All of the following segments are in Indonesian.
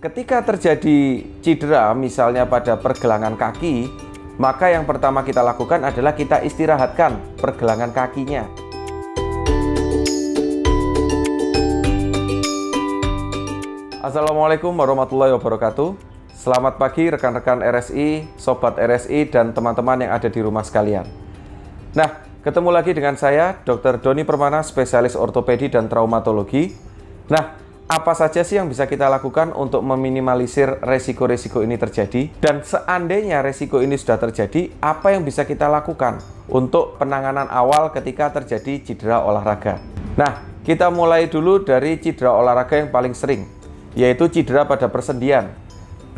Ketika terjadi cedera, misalnya pada pergelangan kaki, maka yang pertama kita lakukan adalah kita istirahatkan pergelangan kakinya. Assalamualaikum warahmatullahi wabarakatuh. Selamat pagi rekan-rekan RSI, sobat RSI, dan teman-teman yang ada di rumah sekalian. Nah, ketemu lagi dengan saya, Dr. Doni Permana, spesialis ortopedi dan traumatologi. Nah, apa saja sih yang bisa kita lakukan untuk meminimalisir resiko-resiko ini terjadi? Dan seandainya resiko ini sudah terjadi, apa yang bisa kita lakukan untuk penanganan awal ketika terjadi cedera olahraga? Nah, kita mulai dulu dari cedera olahraga yang paling sering, yaitu cedera pada persendian.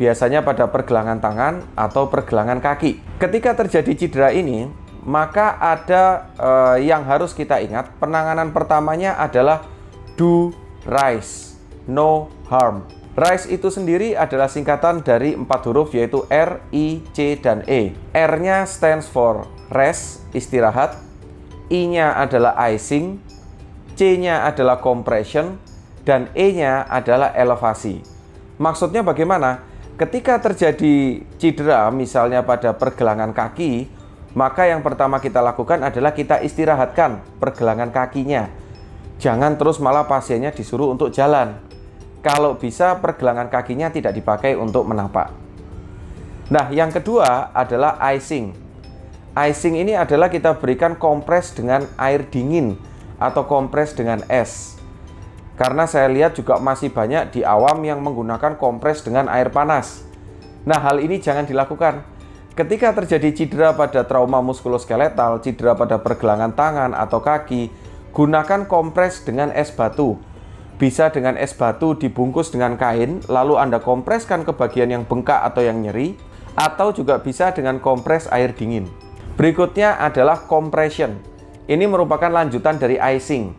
Biasanya pada pergelangan tangan atau pergelangan kaki. Ketika terjadi cedera ini, maka ada yang harus kita ingat. Penanganan pertamanya adalah do RICE. No harm. RICE itu sendiri adalah singkatan dari 4 huruf, yaitu R, I, C, dan E. R-nya stands for rest, istirahat. I-nya adalah icing, C-nya adalah compression, dan E-nya adalah elevasi. Maksudnya bagaimana? Ketika terjadi cedera, misalnya pada pergelangan kaki, maka yang pertama kita lakukan adalah kita istirahatkan pergelangan kakinya. Jangan terus malah pasiennya disuruh untuk jalan. Kalau bisa pergelangan kakinya tidak dipakai untuk menapak. Nah, yang kedua adalah icing. Icing ini adalah kita berikan kompres dengan air dingin atau kompres dengan es. Karena saya lihat juga masih banyak di awam yang menggunakan kompres dengan air panas. Nah, hal ini jangan dilakukan. Ketika terjadi cedera pada trauma muskuloskeletal, cedera pada pergelangan tangan atau kaki, gunakan kompres dengan es batu. Bisa dengan es batu dibungkus dengan kain, lalu Anda kompreskan ke bagian yang bengkak atau yang nyeri, atau juga bisa dengan kompres air dingin. Berikutnya adalah compression. Ini merupakan lanjutan dari icing.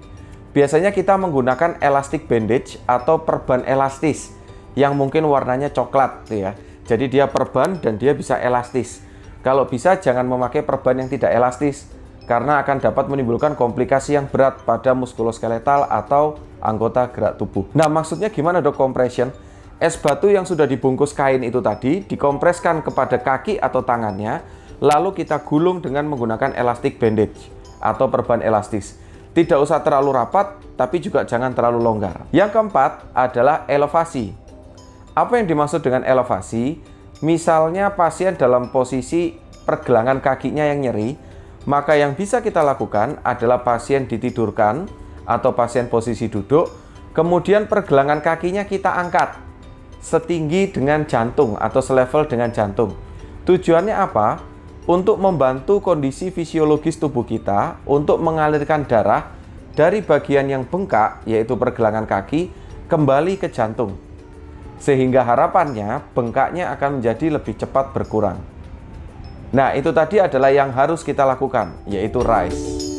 Biasanya kita menggunakan elastic bandage atau perban elastis yang mungkin warnanya coklat, ya. Jadi dia perban dan dia bisa elastis. Kalau bisa jangan memakai perban yang tidak elastis, karena akan dapat menimbulkan komplikasi yang berat pada muskuloskeletal atau anggota gerak tubuh. Nah, maksudnya gimana dok compression? Es batu yang sudah dibungkus kain itu tadi dikompreskan kepada kaki atau tangannya, lalu kita gulung dengan menggunakan elastic bandage atau perban elastis. Tidak usah terlalu rapat, tapi juga jangan terlalu longgar. Yang keempat adalah elevasi. Apa yang dimaksud dengan elevasi? Misalnya pasien dalam posisi pergelangan kakinya yang nyeri, maka yang bisa kita lakukan adalah pasien ditidurkan atau pasien posisi duduk, kemudian pergelangan kakinya kita angkat setinggi dengan jantung atau selevel dengan jantung. Tujuannya apa? Untuk membantu kondisi fisiologis tubuh kita untuk mengalirkan darah dari bagian yang bengkak, yaitu pergelangan kaki, kembali ke jantung. Sehingga harapannya bengkaknya akan menjadi lebih cepat berkurang. Nah, itu tadi adalah yang harus kita lakukan, yaitu RICE.